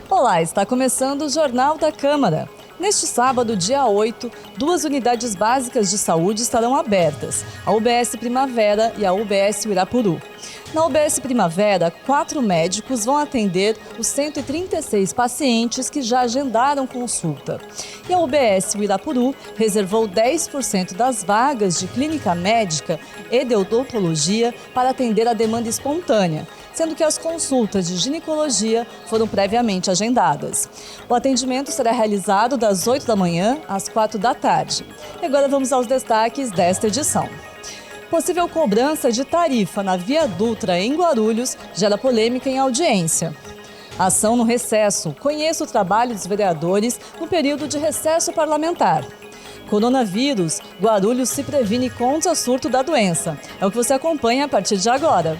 Olá, está começando o Jornal da Câmara. Neste sábado, dia 8, duas unidades básicas de saúde estarão abertas, a UBS Primavera e a UBS Uirapuru. Na UBS Primavera, 4 médicos vão atender os 136 pacientes que já agendaram consulta. E a UBS Uirapuru reservou 10% das vagas de clínica médica e de odontologia para atender a demanda espontânea, sendo que as consultas de ginecologia foram previamente agendadas. O atendimento será realizado das 8 da manhã às 4 da tarde. E agora vamos aos destaques desta edição. Possível cobrança de tarifa na Via Dutra em Guarulhos gera polêmica em audiência. Ação no recesso. Conheça o trabalho dos vereadores no período de recesso parlamentar. Coronavírus. Guarulhos se previne contra surto da doença. É o que você acompanha a partir de agora.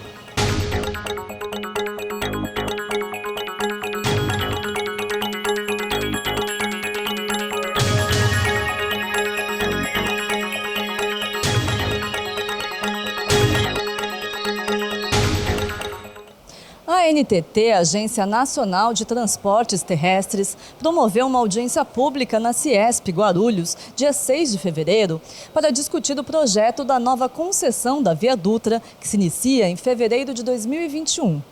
A ANTT, Agência Nacional de Transportes Terrestres, promoveu uma audiência pública na Ciesp Guarulhos, dia 6 de fevereiro, para discutir o projeto da nova concessão da Via Dutra, que se inicia em fevereiro de 2021.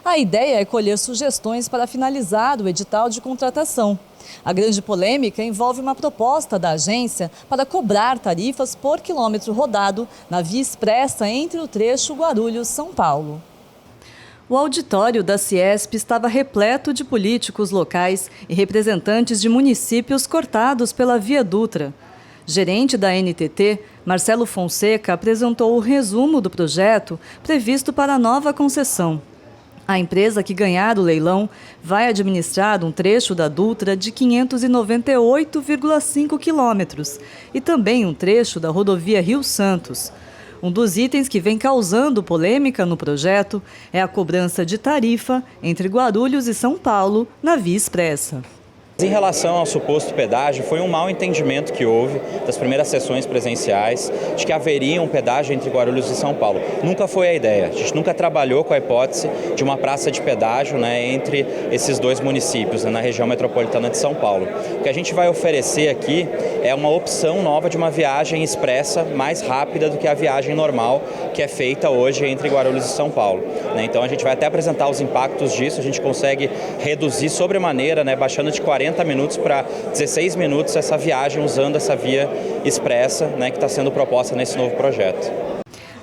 A ideia é colher sugestões para finalizar o edital de contratação. A grande polêmica envolve uma proposta da agência para cobrar tarifas por quilômetro rodado na via expressa entre o trecho Guarulhos-São Paulo. O auditório da Ciesp estava repleto de políticos locais e representantes de municípios cortados pela Via Dutra. Gerente da ANTT, Marcelo Fonseca, apresentou o resumo do projeto previsto para a nova concessão. A empresa que ganhar o leilão vai administrar um trecho da Dutra de 598,5 quilômetros e também um trecho da rodovia Rio Santos. Um dos itens que vem causando polêmica no projeto é a cobrança de tarifa entre Guarulhos e São Paulo na Via Expressa. Em relação ao suposto pedágio, foi um mau entendimento que houve das primeiras sessões presenciais de que haveria um pedágio entre Guarulhos e São Paulo. Nunca foi a ideia. A gente nunca trabalhou com a hipótese de uma praça de pedágio, entre esses dois municípios, na região metropolitana de São Paulo. O que a gente vai oferecer aqui é uma opção nova de uma viagem expressa mais rápida do que a viagem normal que é feita hoje entre Guarulhos e São Paulo. Então a gente vai até apresentar os impactos disso, a gente consegue reduzir sobremaneira, baixando de 40 minutos para 16 minutos essa viagem usando essa via expressa, que está sendo proposta nesse novo projeto.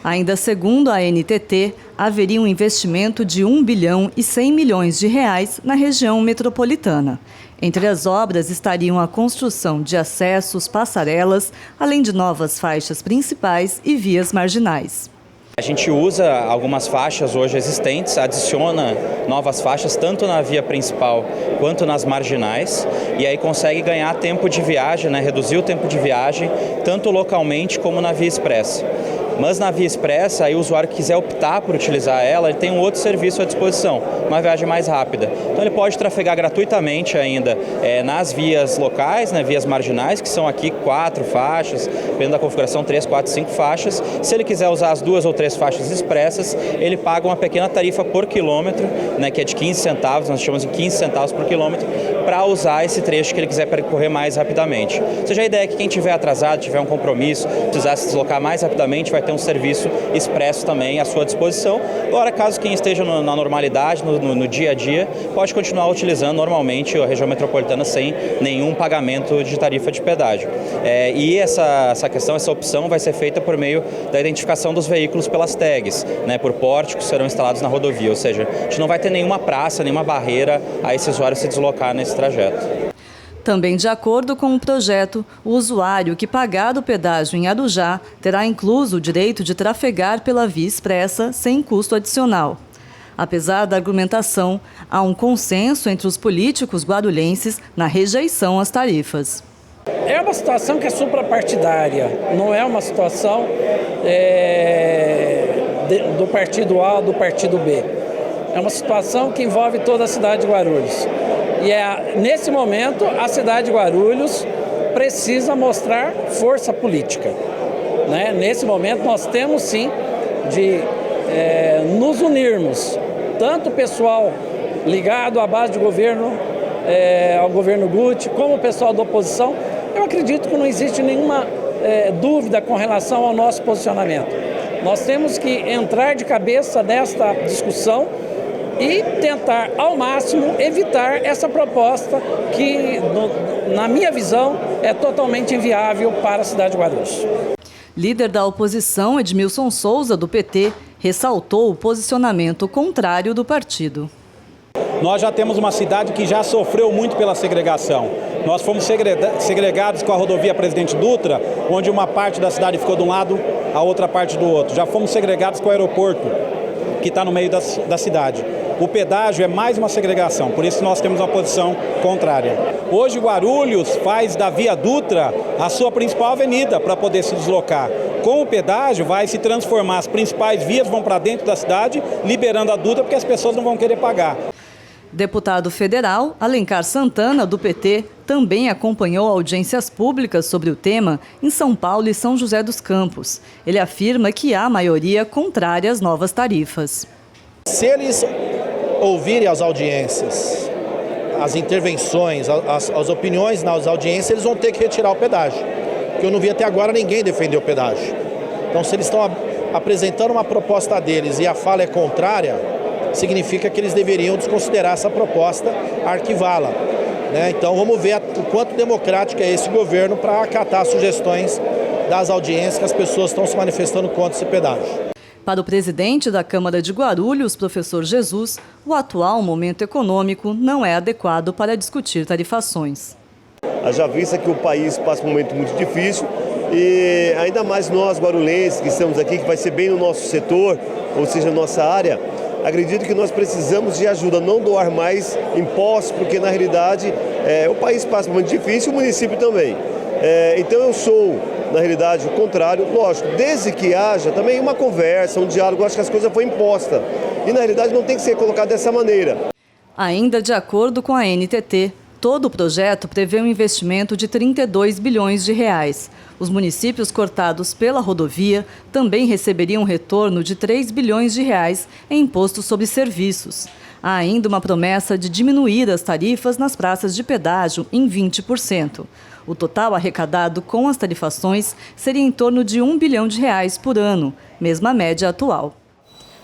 Ainda segundo a ANTT, haveria um investimento de 1 bilhão e 100 milhões de reais na região metropolitana. Entre as obras estariam a construção de acessos, passarelas, além de novas faixas principais e vias marginais. A gente usa algumas faixas hoje existentes, adiciona novas faixas tanto na via principal quanto nas marginais e aí consegue ganhar tempo de viagem, reduzir o tempo de viagem tanto localmente como na via expressa. Mas na via expressa, aí o usuário que quiser optar por utilizar ela, ele tem um outro serviço à disposição, uma viagem mais rápida. Então ele pode trafegar gratuitamente ainda nas vias locais, vias marginais, que são aqui 4 faixas, dependendo da configuração 3, 4, 5 faixas. Se ele quiser usar as 2 ou 3 faixas expressas, ele paga uma pequena tarifa por quilômetro, que é de 15 centavos, nós chamamos de 15 centavos por quilômetro, para usar esse trecho que ele quiser percorrer mais rapidamente. Ou seja, a ideia é que quem estiver atrasado, tiver um compromisso, precisar se deslocar mais rapidamente, vai ter um serviço expresso também à sua disposição. Agora, caso quem esteja na normalidade, no dia a dia, pode continuar utilizando normalmente a região metropolitana sem nenhum pagamento de tarifa de pedágio. E essa opção vai ser feita por meio da identificação dos veículos pelas tags, por pórticos que serão instalados na rodovia. Ou seja, a gente não vai ter nenhuma praça, nenhuma barreira a esse usuário se deslocar nesse trajeto. Também de acordo com o projeto, o usuário que pagar o pedágio em Arujá terá incluso o direito de trafegar pela via expressa sem custo adicional. Apesar da argumentação, há um consenso entre os políticos guarulhenses na rejeição às tarifas. É uma situação que é suprapartidária, não é uma situação do partido A ou do partido B. É uma situação que envolve toda a cidade de Guarulhos. E nesse momento, a cidade de Guarulhos precisa mostrar força política. Nesse momento, nós temos sim de nos unirmos, tanto o pessoal ligado à base de governo, ao governo Guti, como o pessoal da oposição, eu acredito que não existe nenhuma dúvida com relação ao nosso posicionamento. Nós temos que entrar de cabeça nesta discussão e tentar, ao máximo, evitar essa proposta que, na minha visão, é totalmente inviável para a cidade de Guarulhos. Líder da oposição, Edmilson Souza, do PT, ressaltou o posicionamento contrário do partido. Nós já temos uma cidade que já sofreu muito pela segregação. Nós fomos segregados com a rodovia Presidente Dutra, onde uma parte da cidade ficou de um lado, a outra parte do outro. Já fomos segregados com o aeroporto, que está no meio da cidade. O pedágio é mais uma segregação, por isso nós temos uma posição contrária. Hoje Guarulhos faz da Via Dutra a sua principal avenida para poder se deslocar. Com o pedágio vai se transformar, as principais vias vão para dentro da cidade, liberando a Dutra porque as pessoas não vão querer pagar. Deputado federal Alencar Santana, do PT, também acompanhou audiências públicas sobre o tema em São Paulo e São José dos Campos. Ele afirma que há maioria contrária às novas tarifas. Se eles ouvirem as audiências, as intervenções, as opiniões nas audiências, eles vão ter que retirar o pedágio. Porque eu não vi até agora ninguém defender o pedágio. Então, se eles estão apresentando uma proposta deles e a fala é contrária, significa que eles deveriam desconsiderar essa proposta, arquivá-la. Então vamos ver o quanto democrático é esse governo para acatar as sugestões das audiências que as pessoas estão se manifestando contra esse pedágio. Para o presidente da Câmara de Guarulhos, professor Jesus, o atual momento econômico não é adequado para discutir tarifações. Haja vista que o país passa um momento muito difícil e ainda mais nós guarulhenses que estamos aqui, que vai ser bem no nosso setor, ou seja, nossa área, acredito que nós precisamos de ajuda, não doar mais impostos, porque na realidade o país passa um momento difícil e o município também. Então eu sou, na realidade, o contrário, lógico, desde que haja também uma conversa, um diálogo, acho que as coisas foram impostas. E na realidade não tem que ser colocado dessa maneira. Ainda de acordo com a NTT, todo o projeto prevê um investimento de 32 bilhões de reais. Os municípios cortados pela rodovia também receberiam um retorno de 3 bilhões de reais em imposto sobre serviços. Há ainda uma promessa de diminuir as tarifas nas praças de pedágio em 20%. O total arrecadado com as tarifações seria em torno de 1 bilhão de reais por ano, mesma média atual.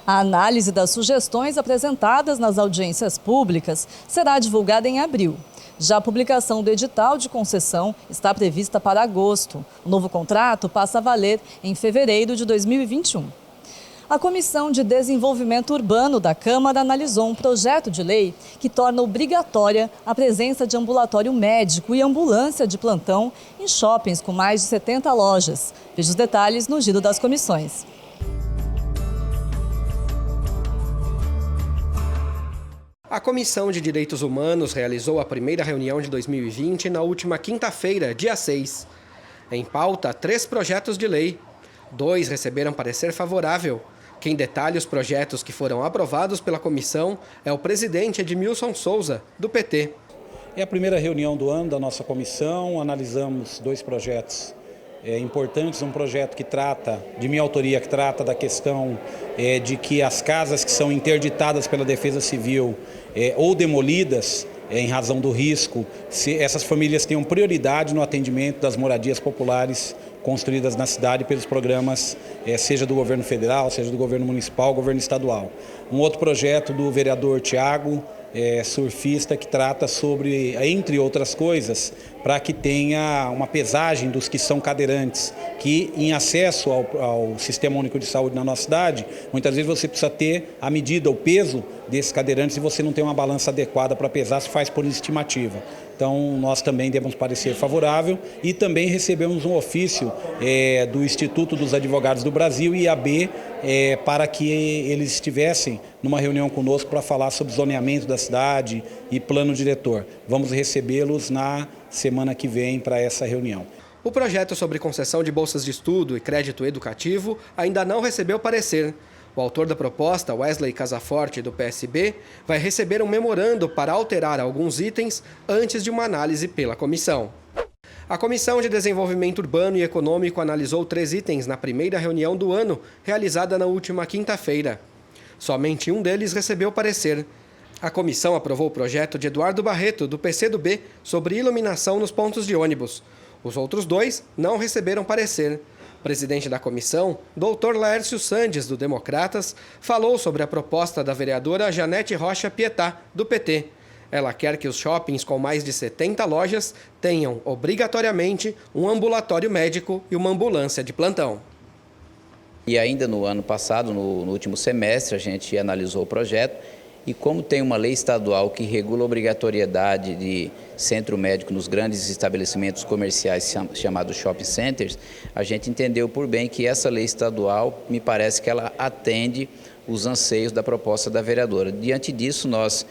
A análise das sugestões apresentadas nas audiências públicas será divulgada em abril. Já a publicação do edital de concessão está prevista para agosto. O novo contrato passa a valer em fevereiro de 2021. A Comissão de Desenvolvimento Urbano da Câmara analisou um projeto de lei que torna obrigatória a presença de ambulatório médico e ambulância de plantão em shoppings com mais de 70 lojas. Veja os detalhes no Giro das Comissões. A Comissão de Direitos Humanos realizou a primeira reunião de 2020 na última quinta-feira, dia 6. Em pauta, 3 projetos de lei. 2 receberam parecer favorável. Quem detalha os projetos que foram aprovados pela comissão é o presidente Edmilson Souza, do PT. É a primeira reunião do ano da nossa comissão, analisamos 2 projetos importantes, um projeto que trata, de minha autoria, que trata da questão de que as casas que são interditadas pela Defesa Civil ou demolidas em razão do risco, se essas famílias tenham prioridade no atendimento das moradias populares construídas na cidade pelos programas, seja do governo federal, seja do governo municipal, governo estadual. Um outro projeto do vereador Tiago, surfista, que trata sobre, entre outras coisas, para que tenha uma pesagem dos que são cadeirantes, que em acesso ao Sistema Único de Saúde na nossa cidade, muitas vezes você precisa ter a medida, o peso desses cadeirantes e você não tem uma balança adequada para pesar, se faz por estimativa. Então, nós também devemos parecer favorável e também recebemos um ofício do Instituto dos Advogados do Brasil, IAB, para que eles estivessem numa reunião conosco para falar sobre zoneamento da cidade e plano diretor. Vamos recebê-los na semana que vem para essa reunião. O projeto sobre concessão de bolsas de estudo e crédito educativo ainda não recebeu parecer. O autor da proposta, Wesley Casaforte, do PSB, vai receber um memorando para alterar alguns itens antes de uma análise pela comissão. A Comissão de Desenvolvimento Urbano e Econômico analisou 3 itens na primeira reunião do ano, realizada na última quinta-feira. Somente um deles recebeu parecer. A comissão aprovou o projeto de Eduardo Barreto, do PCdoB, sobre iluminação nos pontos de ônibus. Os outros 2 não receberam parecer. O presidente da comissão, Dr. Laércio Sandes, do Democratas, falou sobre a proposta da vereadora Janete Rocha Pietá, do PT. Ela quer que os shoppings com mais de 70 lojas tenham, obrigatoriamente, um ambulatório médico e uma ambulância de plantão. E ainda no ano passado, no último semestre, a gente analisou o projeto e como tem uma lei estadual que regula a obrigatoriedade de centro médico nos grandes estabelecimentos comerciais chamados shopping centers, a gente entendeu por bem que essa lei estadual, me parece que ela atende os anseios da proposta da vereadora. Diante disso, nós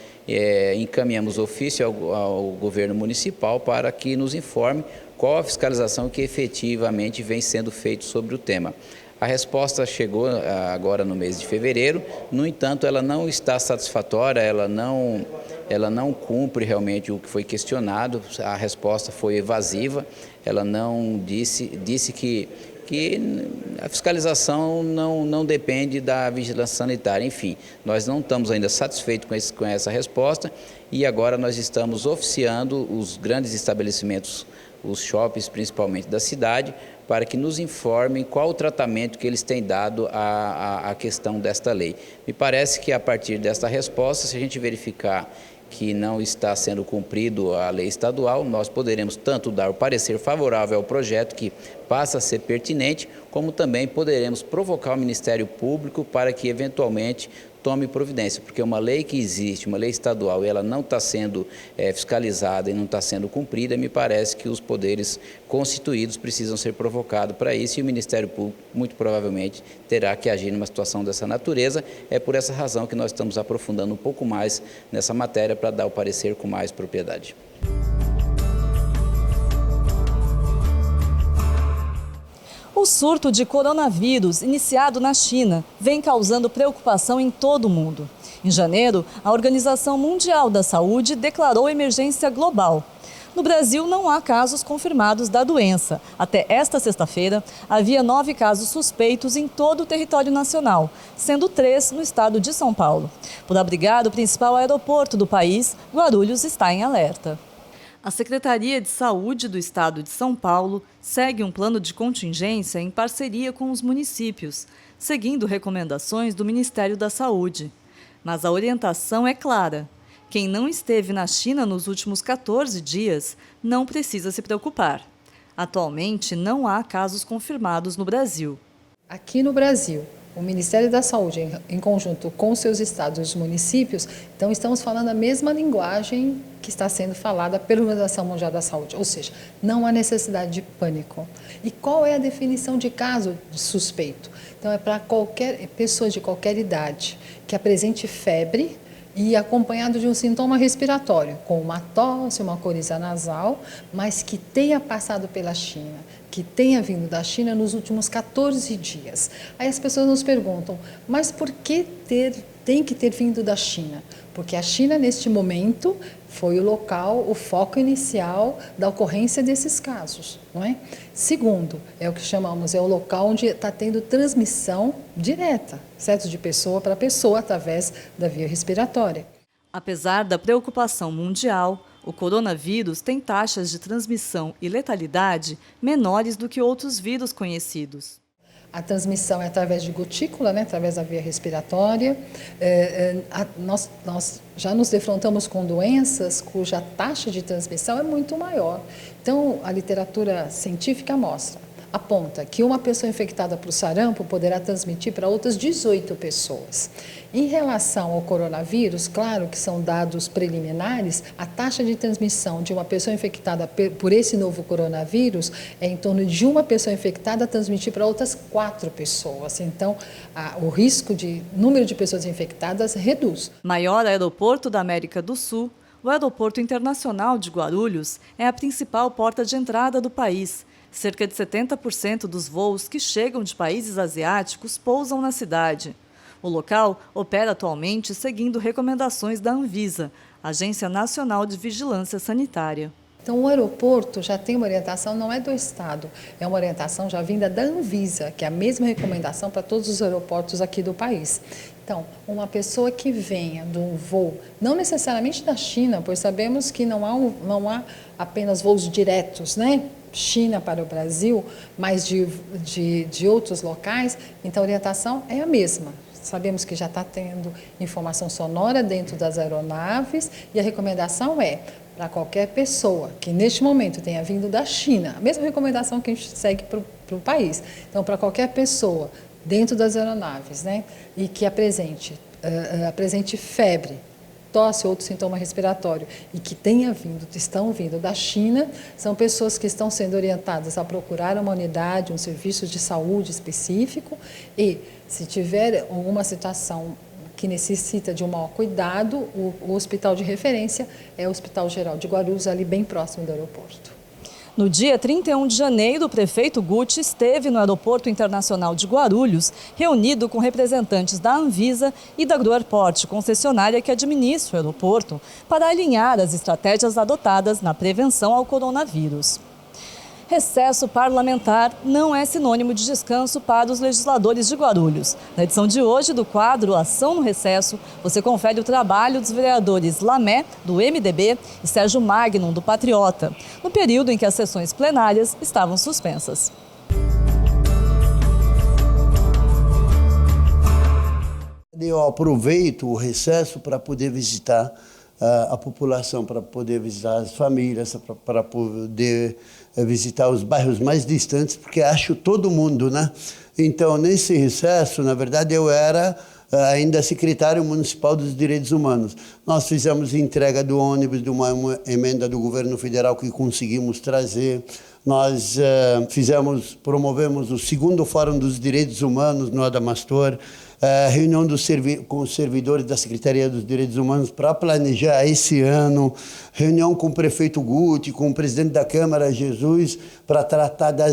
encaminhamos ofício ao governo municipal para que nos informe qual a fiscalização que efetivamente vem sendo feita sobre o tema. A resposta chegou agora no mês de fevereiro, no entanto, ela não está satisfatória, ela não cumpre realmente o que foi questionado, a resposta foi evasiva, ela não disse que a fiscalização não depende da vigilância sanitária. Enfim, nós não estamos ainda satisfeitos com essa resposta e agora nós estamos oficiando os grandes estabelecimentos, os shoppings principalmente da cidade, para que nos informem qual o tratamento que eles têm dado à questão desta lei. Me parece que a partir desta resposta, se a gente verificar que não está sendo cumprido a lei estadual, nós poderemos tanto dar o parecer favorável ao projeto, que passa a ser pertinente, como também poderemos provocar o Ministério Público para que, eventualmente, tome providência, porque uma lei que existe, uma lei estadual, e ela não está sendo fiscalizada e não está sendo cumprida, me parece que os poderes constituídos precisam ser provocados para isso e o Ministério Público, muito provavelmente, terá que agir numa situação dessa natureza. É por essa razão que nós estamos aprofundando um pouco mais nessa matéria para dar o parecer com mais propriedade. O surto de coronavírus, iniciado na China, vem causando preocupação em todo o mundo. Em janeiro, a Organização Mundial da Saúde declarou emergência global. No Brasil, não há casos confirmados da doença. Até esta sexta-feira, havia 9 casos suspeitos em todo o território nacional, sendo 3 no estado de São Paulo. Por abrigar o principal aeroporto do país, Guarulhos está em alerta. A Secretaria de Saúde do Estado de São Paulo segue um plano de contingência em parceria com os municípios, seguindo recomendações do Ministério da Saúde. Mas a orientação é clara: quem não esteve na China nos últimos 14 dias não precisa se preocupar. Atualmente, não há casos confirmados no Brasil. Aqui no Brasil, o Ministério da Saúde, em conjunto com seus estados e municípios, então estamos falando a mesma linguagem que está sendo falada pela Organização Mundial da Saúde, ou seja, não há necessidade de pânico. E qual é a definição de caso de suspeito? Então é para qualquer pessoa de qualquer idade que apresente febre e acompanhado de um sintoma respiratório, com uma tosse, uma coriza nasal, mas que tenha passado pela China, que tenha vindo da China nos últimos 14 dias. Aí as pessoas nos perguntam, mas por que tem que ter vindo da China? Porque a China, neste momento, foi o local, o foco inicial da ocorrência desses casos, não é? Segundo, é o que chamamos, é o local onde está tendo transmissão direta, certo? De pessoa para pessoa, através da via respiratória. Apesar da preocupação mundial, o coronavírus tem taxas de transmissão e letalidade menores do que outros vírus conhecidos. A transmissão é através de gotícula, né, através da via respiratória. Nós já nos defrontamos com doenças cuja taxa de transmissão é muito maior. Então, a literatura científica aponta que uma pessoa infectada por sarampo poderá transmitir para outras 18 pessoas. Em relação ao coronavírus, claro que são dados preliminares, a taxa de transmissão de uma pessoa infectada por esse novo coronavírus é em torno de uma pessoa infectada transmitir para outras 4 pessoas. Então, o risco de número de pessoas infectadas reduz. Maior aeroporto da América do Sul, o Aeroporto Internacional de Guarulhos é a principal porta de entrada do país. Cerca de 70% dos voos que chegam de países asiáticos pousam na cidade. O local opera atualmente seguindo recomendações da Anvisa, Agência Nacional de Vigilância Sanitária. Então, o aeroporto já tem uma orientação, não é do Estado, é uma orientação já vinda da Anvisa, que é a mesma recomendação para todos os aeroportos aqui do país. Então, uma pessoa que venha de um voo, não necessariamente da China, pois sabemos que não há apenas voos diretos, né? China para o Brasil, mas de outros locais, então a orientação é a mesma. Sabemos que já está tendo informação sonora dentro das aeronaves e a recomendação é para qualquer pessoa que neste momento tenha vindo da China, a mesma recomendação que a gente segue para o país. Então, para qualquer pessoa dentro das aeronaves, né, e que apresente febre, tosse ou outro sintoma respiratório e que estão vindo da China, são pessoas que estão sendo orientadas a procurar uma unidade, um serviço de saúde específico e, se tiver alguma situação que necessita de um maior cuidado, o hospital de referência é o Hospital Geral de Guarulhos, ali bem próximo do aeroporto. No dia 31 de janeiro, o prefeito Guti esteve no Aeroporto Internacional de Guarulhos, reunido com representantes da Anvisa e da Agroairport, concessionária que administra o aeroporto, para alinhar as estratégias adotadas na prevenção ao coronavírus. Recesso parlamentar não é sinônimo de descanso para os legisladores de Guarulhos. Na edição de hoje do quadro Ação no Recesso, você confere o trabalho dos vereadores Lamé, do MDB, e Sérgio Magnum, do Patriota, no período em que as sessões plenárias estavam suspensas. Eu aproveito o recesso para poder visitar a população, para poder visitar as famílias, para poder visitar os bairros mais distantes, porque acho todo mundo, né? Então, nesse recesso, na verdade, eu era ainda secretário municipal dos direitos humanos. Nós fizemos entrega do ônibus de uma emenda do governo federal que conseguimos trazer. Nós promovemos o segundo Fórum dos Direitos Humanos no Adamastor, reunião com os servidores da Secretaria dos Direitos Humanos para planejar esse ano, reunião com o prefeito Guti, com o presidente da Câmara, Jesus, para tratar da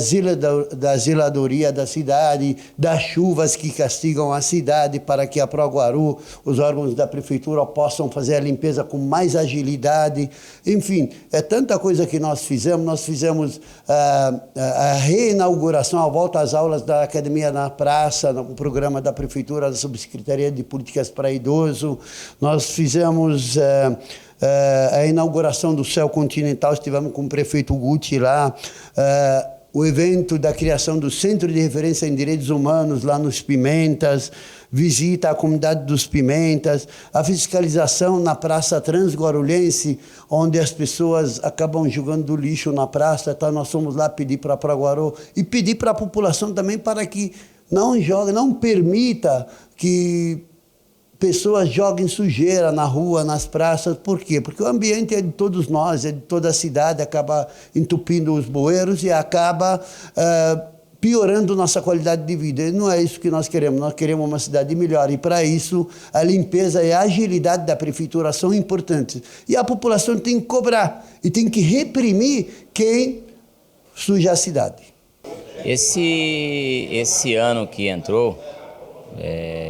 zeladoria da cidade, das chuvas que castigam a cidade, para que a Proguaru, os órgãos da prefeitura, possam fazer a limpeza com mais agilidade. Enfim, é tanta coisa que nós fizemos a reinauguração, a volta às aulas da Academia na Praça, no programa da Prefeitura, da Subsecretaria de Políticas para Idoso. Nós fizemos a inauguração do Céu Continental, estivemos com o prefeito Guti lá, o evento da criação do Centro de Referência em Direitos Humanos lá nos Pimentas, visita à comunidade dos Pimentas, a fiscalização na Praça Transguarulhense, onde as pessoas acabam jogando lixo na praça, então nós fomos lá pedir para a Proguaru e pedir para a população também para que não permita que pessoas joguem sujeira na rua, nas praças. Por quê? Porque o ambiente é de todos nós, é de toda a cidade, acaba entupindo os bueiros e acaba piorando nossa qualidade de vida. E não é isso que nós queremos uma cidade melhor. E para isso, a limpeza e a agilidade da prefeitura são importantes. E a população tem que cobrar e tem que reprimir quem suja a cidade. Esse ano que entrou,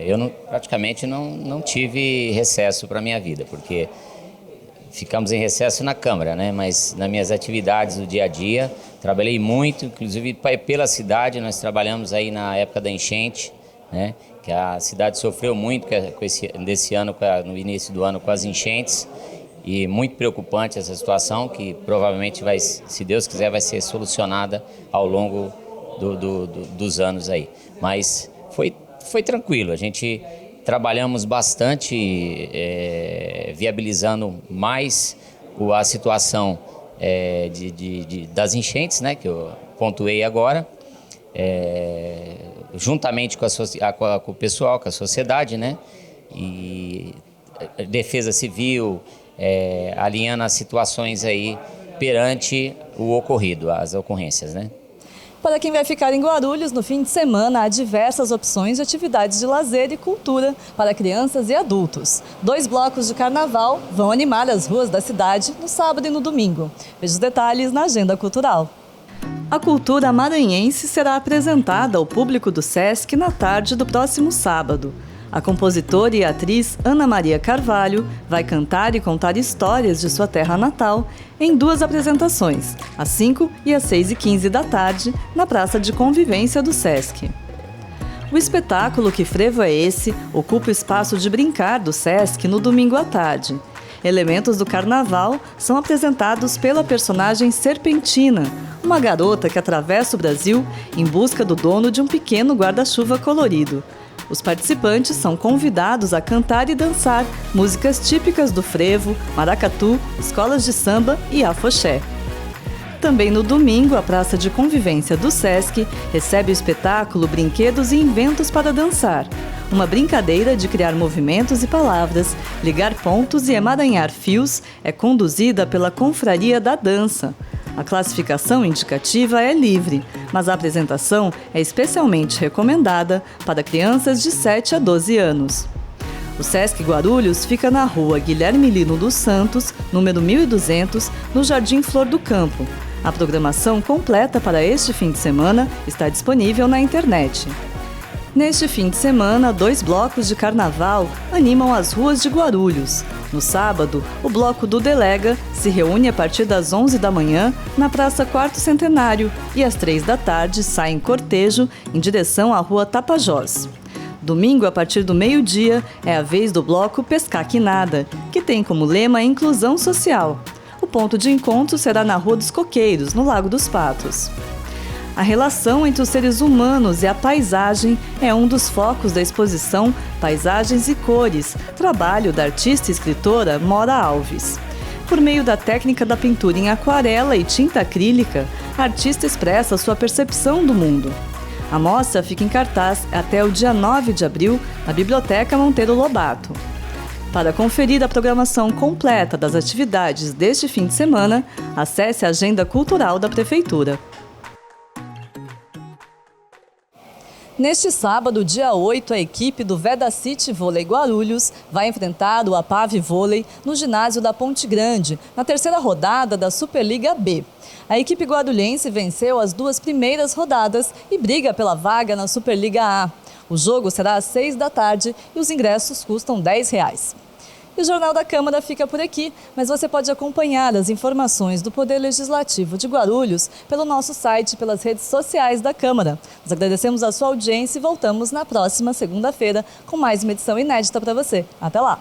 eu praticamente não tive recesso para a minha vida, porque ficamos em recesso na Câmara, né? Mas nas minhas atividades do dia a dia, trabalhei muito, inclusive pela cidade. Nós trabalhamos aí na época da enchente, né? Que a cidade sofreu muito no início do ano com as enchentes, e muito preocupante essa situação, que provavelmente vai, se Deus quiser, vai ser solucionada ao longo dos anos aí. Mas foi tranquilo, a gente trabalhamos bastante, viabilizando mais a situação das enchentes, né, que eu pontuei agora, juntamente com o pessoal, com a sociedade, né, e defesa civil, alinhando as situações aí perante o ocorrido, as ocorrências, né. Para quem vai ficar em Guarulhos no fim de semana, há diversas opções de atividades de lazer e cultura para crianças e adultos. 2 blocos de carnaval vão animar as ruas da cidade no sábado e no domingo. Veja os detalhes na agenda cultural. A cultura maranhense será apresentada ao público do SESC na tarde do próximo sábado. A compositora e atriz Ana Maria Carvalho vai cantar e contar histórias de sua terra natal em 2 apresentações, às 5 e às 6h15 da tarde, na Praça de Convivência do Sesc. O espetáculo Que Frevo é Esse? Ocupa o espaço de brincar do Sesc no domingo à tarde. Elementos do carnaval são apresentados pela personagem Serpentina, uma garota que atravessa o Brasil em busca do dono de um pequeno guarda-chuva colorido. Os participantes são convidados a cantar e dançar músicas típicas do frevo, maracatu, escolas de samba e afoxé. Também no domingo, a Praça de Convivência do Sesc recebe o espetáculo Brinquedos e Inventos para Dançar, uma brincadeira de criar movimentos e palavras, ligar pontos e emaranhar fios, é conduzida pela Confraria da Dança. A classificação indicativa é livre, mas a apresentação é especialmente recomendada para crianças de 7 a 12 anos. O Sesc Guarulhos fica na rua Guilherme Lino dos Santos, número 1200, no Jardim Flor do Campo. A programação completa para este fim de semana está disponível na internet. Neste fim de semana, 2 blocos de carnaval animam as ruas de Guarulhos. No sábado, o bloco do Delega se reúne a partir das 11 da manhã na Praça 4º Centenário e às 3 da tarde sai em cortejo em direção à Rua Tapajós. Domingo, a partir do meio-dia, é a vez do bloco Pescar que Nada, que tem como lema a inclusão social. O ponto de encontro será na Rua dos Coqueiros, no Lago dos Patos. A relação entre os seres humanos e a paisagem é um dos focos da exposição Paisagens e Cores, trabalho da artista e escritora Mora Alves. Por meio da técnica da pintura em aquarela e tinta acrílica, a artista expressa sua percepção do mundo. A mostra fica em cartaz até o dia 9 de abril na Biblioteca Monteiro Lobato. Para conferir a programação completa das atividades deste fim de semana, acesse a Agenda Cultural da Prefeitura. Neste sábado, dia 8, a equipe do Vedacity Vôlei Guarulhos vai enfrentar o APAV Vôlei no ginásio da Ponte Grande, na 3ª rodada da Superliga B. A equipe guarulhense venceu as 2 primeiras rodadas e briga pela vaga na Superliga A. O jogo será às 6 da tarde e os ingressos custam R$10. E o Jornal da Câmara fica por aqui, mas você pode acompanhar as informações do Poder Legislativo de Guarulhos pelo nosso site e pelas redes sociais da Câmara. Nós agradecemos a sua audiência e voltamos na próxima segunda-feira com mais uma edição inédita para você. Até lá!